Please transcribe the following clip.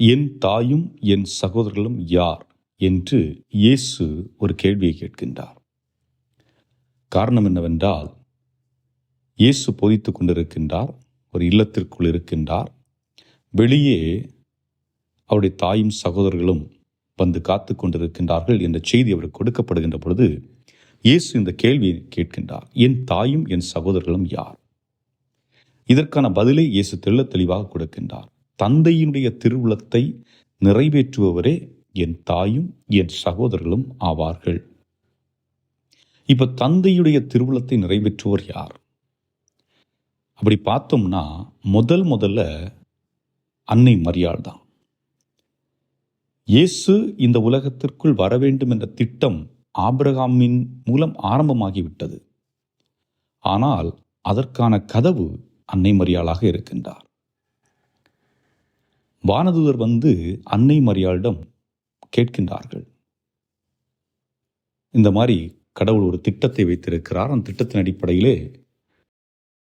என் தாயும் என் சகோதரர்களும் யார் என்று இயேசு ஒரு கேள்வியை கேட்கின்றார். காரணம் என்னவென்றால், இயேசு போதித்துக் கொண்டிருக்கின்றார், ஒரு இல்லத்திற்குள் இருக்கின்றார். வெளியே அவருடைய தாயும் சகோதரர்களும் வந்து காத்து கொண்டிருக்கின்றார்கள் என்ற செய்தி அவருக்கு கொடுக்கப்படுகின்ற பொழுது இயேசு இந்த கேள்வியை கேட்கின்றார், என் தாயும் என் சகோதரர்களும் யார்? இதற்கான பதிலை இயேசு தெள்ளத் தெளிவாக கொடுக்கின்றார். தந்தையினுடைய திருவுளத்தை நிறைவேற்றுபவரே என் தாயும் என் சகோதரர்களும் ஆவார்கள். இப்ப தந்தையுடைய திருவுளத்தை நிறைவேற்றுவர் யார்? அப்படி பார்த்தோம்னா முதல்ல அன்னை மரியாள் தான். இயேசு இந்த உலகத்திற்குள் வர வேண்டும் என்ற திட்டம் ஆபிரகாமின் மூலம் ஆரம்பமாகிவிட்டது. ஆனால் அதற்கான கதவு அன்னை மரியாளாக இருக்கின்றார். வானதூதர் வந்து அன்னை மரியாளிடம் கேட்கின்றார்கள், இந்த மாதிரி கடவுள் ஒரு திட்டத்தை வைத்திருக்கிறார், அந்த திட்டத்தின் அடிப்படையிலே